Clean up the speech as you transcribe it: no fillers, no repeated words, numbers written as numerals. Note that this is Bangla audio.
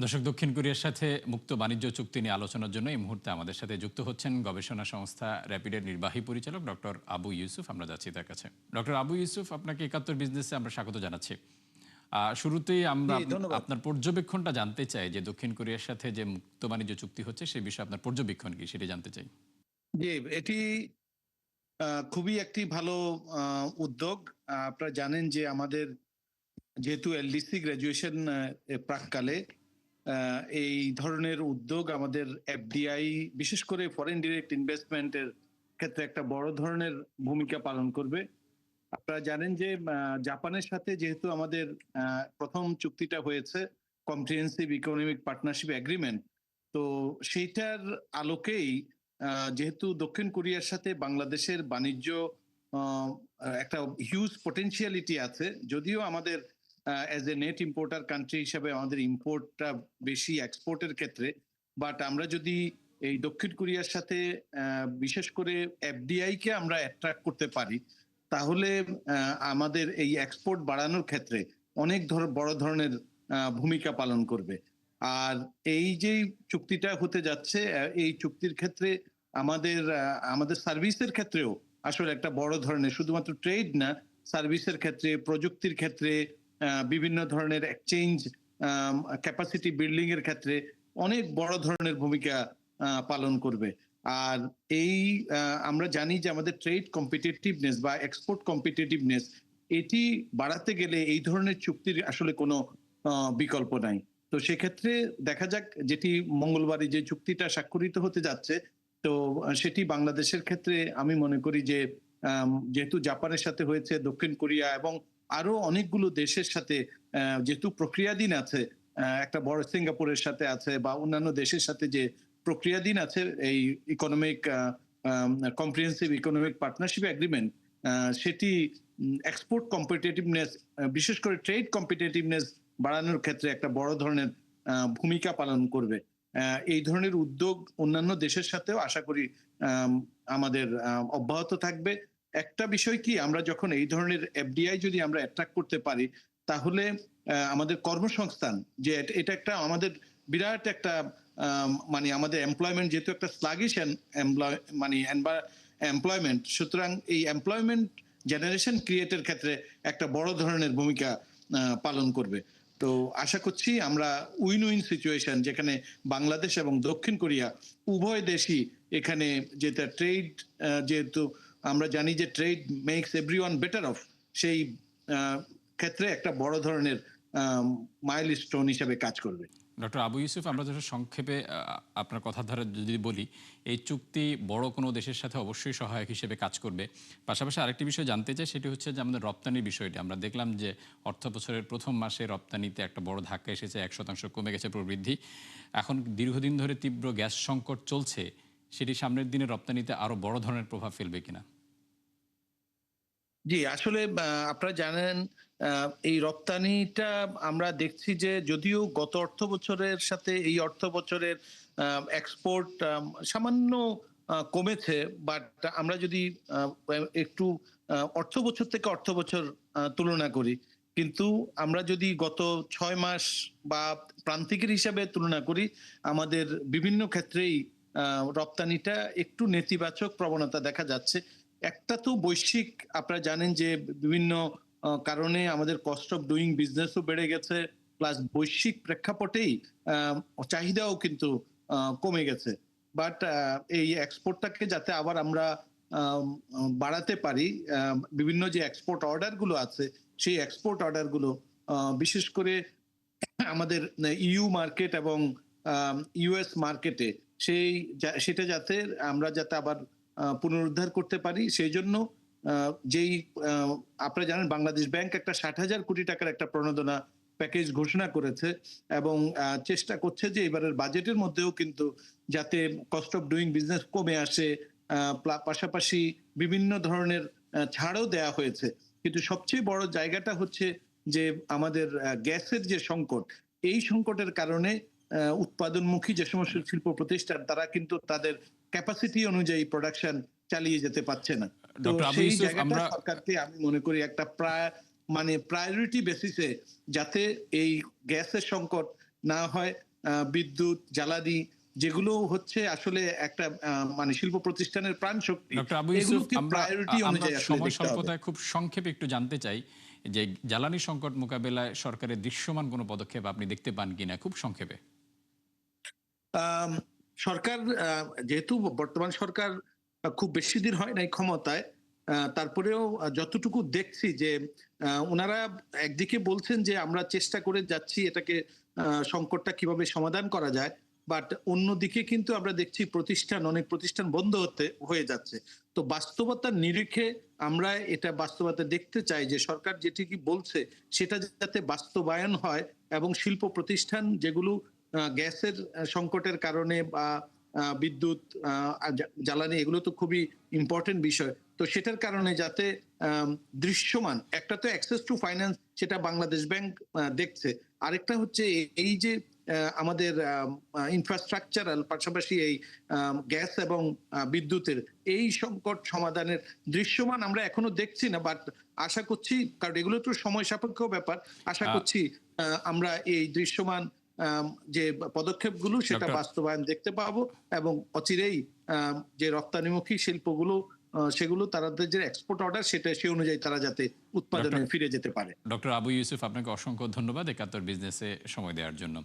দর্শক, দক্ষিণ কোরিয়ার সাথে মুক্ত বাণিজ্য চুক্তি নিয়ে আলোচনার জন্য এই মুহূর্তে আমাদের সাথে যুক্ত হচ্ছেন গবেষণা সংস্থা র্যাপিডের নির্বাহী পরিচালক ডক্টর আবু ইউসুফ। আমরা যাচ্ছি তার কাছে। ডক্টর আবু ইউসুফ, আপনাকে ৭১ বিজনেসে আমরা স্বাগত জানাচ্ছি। শুরুতেই আমরা জি, ধন্যবাদ। আপনার পর্যবেক্ষণটা জানতে চাই যে দক্ষিণ কোরিয়ার সাথে যে মুক্ত বাণিজ্য চুক্তি হচ্ছে সেই বিষয়ে আপনার পর্যবেক্ষণ কি, সেটি জানতে চাই। জি, এটি খুবই একটি ভালো উদ্যোগ। আপনারা জানেন যে আমাদের যেহেতু এলডিসি গ্র্যাজুয়েশন প্রাক্কালে এই ধরনের উদ্যোগ আমাদের এফডিআই বিশেষ করে ফরেন ডিরেক্ট ইনভেস্টমেন্টের ক্ষেত্রে একটা বড় ধরনের ভূমিকা পালন করবে। আপনারা জানেন যে জাপানের সাথে যেহেতু আমাদের ১ম চুক্তিটা হয়েছে কম্প্রিহেনসিভ ইকোনমিক পার্টনারশিপ এগ্রিমেন্ট। তো সেইটার আলোকেই যেহেতু দক্ষিণ কোরিয়ার সাথে বাংলাদেশের বাণিজ্য আ একটা হিউজ পটেনশিয়ালিটি আছে। যদিও আমাদের as a net importer country হিসেবে আমাদের ইম্পোর্টটা বেশি এক্সপোর্টের ক্ষেত্রে। বাট আমরা যদি এই দক্ষিণ কোরিয়ার সাথে বিশেষ করে এফডিআই কে আমরা অ্যাট্রাক্ট করতে পারি, তাহলে আমাদের এই এক্সপোর্ট বাড়ানোর ক্ষেত্রে অনেক বড় ধরনের ভূমিকা পালন করবে। আর এই যে চুক্তিটা হতে যাচ্ছে, এই চুক্তির ক্ষেত্রে আমাদের সার্ভিসের ক্ষেত্রেও আসলে একটা বড় ধরনের শুধুমাত্র ট্রেড না, সার্ভিসের ক্ষেত্রে, প্রযুক্তির ক্ষেত্রে, বিভিন্ন ধরনের এক্সচেঞ্জ, ক্যাপাসিটি বিল্ডিং এর ক্ষেত্রে অনেক বড় ধরনের ভূমিকা পালন করবে। আর এই আমরা জানি যে আমাদের ট্রেড কম্পিটিটিভনেস বা এক্সপোর্ট কম্পিটিটিভনেস এটি বাড়াতে গেলে এই ধরনের চুক্তির আসলে কোনো বিকল্প নাই। তো সেক্ষেত্রে দেখা যাক, যেটি মঙ্গলবারে যে চুক্তিটা স্বাক্ষরিত হতে যাচ্ছে, তো সেটি বাংলাদেশের ক্ষেত্রে আমি মনে করি যে যেহেতু জাপানের সাথে হয়েছে, দক্ষিণ কোরিয়া এবং আরো অনেকগুলো দেশের সাথে যেহেতু প্রক্রিয়াধীন আছে, একটা বড় সিঙ্গাপুরের সাথে আছে বা অন্যান্য দেশের সাথে যে প্রক্রিয়াধীন আছে এই economic comprehensive economic partnership agreement, সেটি এক্সপোর্ট কম্পিটিটিভনেস, বিশেষ করে ট্রেড কম্পিটিটিভনেস বাড়ানোর ক্ষেত্রে একটা বড় ধরনের ভূমিকা পালন করবে। এই ধরনের উদ্যোগ অন্যান্য দেশের সাথেও আশা করি আম আমাদের অব্যাহত থাকবে। একটা বিষয় কি, আমরা যখন এই ধরনের এফডিআই যদি আমরা অ্যাট্রাক্ট করতে পারি, তাহলে আমাদের কর্মসংস্থান যে এটা একটা আমাদের বিরাট একটা মানে আমাদের এমপ্লয়মেন্ট যেহেতু একটা স্লাগিশ মানে এমপ্লয়মেন্ট, সুতরাং এই এমপ্লয়মেন্ট জেনারেশন ক্রিয়েটের ক্ষেত্রে একটা বড় ধরনের ভূমিকা পালন করবে। তো আশা করছি আমরা উইন উইন সিচুয়েশন, যেখানে বাংলাদেশ এবং দক্ষিণ কোরিয়া উভয় দেশই এখানে, যেটা ট্রেড, যেহেতু আমরা জানি যে trade makes everyone better off, সেই ক্ষেত্রে একটা বড় ধরনের মাইলস্টোন হিসেবে কাজ করবে। ডক্টর আবু ইউসুফ, আমরা যেটা সংক্ষেপে আপনার কথার ধারা যদি বলি, এই চুক্তি বড় কোনো দেশের সাথে অবশ্যই সহায়ক হিসেবে কাজ করবে। পাশাপাশি আরেকটি বিষয় জানতে চাই, সেটি হচ্ছে যে আমাদের রপ্তানির বিষয়টি। আমরা দেখলাম যে অর্থ বছরের প্রথম মাসে রপ্তানিতে একটা বড় ধাক্কা এসেছে, ১% কমে গেছে প্রবৃদ্ধি। এখন দীর্ঘদিন ধরে তীব্র গ্যাস সংকট চলছে, সেটি সামনের দিনে রপ্তানিতে আরও বড় ধরনের প্রভাব ফেলবে কিনা? জি, আসলে আপনারা জানেন এই রপ্তানিটা আমরা দেখছি যে যদিও গত অর্থ বছরের সাথে এই অর্থ বছরের এক্সপোর্ট সামান্য কমেছে। বাট আমরা যদি আ একটু অর্থ বছর থেকে অর্থ বছর তুলনা করি, কিন্তু আমরা যদি গত ৬ মাস বা প্রান্তিকের হিসাবে তুলনা করি, আমাদের বিভিন্ন ক্ষেত্রেই আ রপ্তানিটা একটু নেতিবাচক প্রবণতা দেখা যাচ্ছে। একটা তো বৈশ্বিক, আপনারা জানেন যে বিভিন্ন কারণে আমাদের কস্ট অফ ডুইং বিজনেসও বেড়ে গেছে। প্লাস বৈশ্বিক প্রেক্ষাপটেই চাহিদাও কিন্তু কমে গেছে। বাট এই এক্সপোর্টটাকে যাতে আবার আমরা আম বাড়াতে পারি, বিভিন্ন যে এক্সপোর্ট অর্ডার গুলো আছে, সেই এক্সপোর্ট অর্ডার গুলো বিশেষ করে আমাদের ইইউ মার্কেট এবং ইউএস মার্কেটে সেটা যাতে আমরা যাতে আবার পুনরুদ্ধার করতে পারি, সেই জন্য যেই আপনারা জানেন বাংলাদেশ ব্যাংক একটা ৬০,০০০ কোটি টাকার একটা প্রণোদনা প্যাকেজ ঘোষণা করেছে এবং চেষ্টা করছে যে এবারের বাজেটের মধ্যেও কিন্তু যাতে কস্ট অফ ডুইং বিজনেস কমে আসে। পাশাপাশি বিভিন্ন ধরনের ছাড়ও দেয়া হয়েছে। কিন্তু সবচেয়ে বড় জায়গাটা হচ্ছে যে আমাদের গ্যাসের যে সংকট, এই সংকটের কারণে উৎপাদনমুখী যে সমস্ত শিল্প প্রতিষ্ঠান, তারা কিন্তু তাদের ক্যাপাসিটি অনুযায়ী প্রোডাকশন চালিয়ে যেতে পারছে না। তো ডক্টর আবু সেই ইউসুফ, জায়গাটা আমরা সরকারকে আমি মনে করি একটা মানে প্রায়োরিটি বেসিসে যাতে এই গ্যাসের সংকট না হয়, বিদ্যুৎ, জ্বালানি, যেগুলো হচ্ছে আসলে একটা মানে শিল্প প্রতিষ্ঠানের প্রাণ শক্তি, ডক্টর আবু ইউসুফ, এগুলোকে প্রায়োরিটি আমরা অনুযায়ী আসলে সময় দেখতে হবে। স্বল্পতায় খুব সংক্ষেপে একটু জানতে চাই যে জ্বালানি সংকট মোকাবেলায় সরকারের দৃশ্যমান কোনো পদক্ষেপ আপনি দেখতে পান কিনা, খুব সংক্ষেপে। আম সরকার যেহেতু বর্তমান সরকার খুব বেশি দিন হয় নাই ক্ষমতায়। তারপরেও যতটুকু দেখছি যে উনারা একদিকে বলছেন যে আমরা চেষ্টা করে যাচ্ছি এটাকে সংকটটা কিভাবে সমাধান করা যায়। বাট অন্যদিকে কিন্তু আমরা দেখছি অনেক প্রতিষ্ঠান বন্ধ হয়ে যাচ্ছে। তো বাস্তবতার নিরিখে আমরা এটা বাস্তবতা দেখতে চাই যে সরকার যেটি কি বলছে সেটা যাতে বাস্তবায়ন হয় এবং শিল্প প্রতিষ্ঠান যেগুলো গ্যাসের সংকটের কারণে বা বিদ্যুৎ, জ্বালানি, এগুলো তো খুবই ইম্পর্টেন্ট বিষয়। তো সেটার কারণে যাতে দৃশ্যমান একটা তো অ্যাক্সেস টু ফাইন্যান্স, সেটা বাংলাদেশ ব্যাংক দেখছে। আরেকটা হচ্ছে এই যে আমাদের ইনফ্রাস্ট্রাকচারাল পাশাপাশি এই গ্যাস এবং বিদ্যুতের এই সংকট সমাধানের দৃশ্যমান আমরা এখনো দেখছি না। বাট আশা করছি, কারণ এগুলো তো সময় সাপেক্ষ ব্যাপার, আশা আ করছি আমরা এই দৃশ্যমান যে পদক্ষেপগুলো সেটা ডক্টর বাস্তবায়ন দেখতে পাবো এবং অচিরেই যে রপ্তানিমুখী শিল্পগুলো সেগুলো তাদের যে এক্সপোর্ট অর্ডার সেটা সে অনুযায়ী তারা যাতে উৎপাদনে ডক্টর ফিরে যেতে পারে। ডক্টর আবু ইউসুফ, আপনাকে অসংখ্য ধন্যবাদ ৭১ বিজনেসে সময় দেওয়ার জন্য।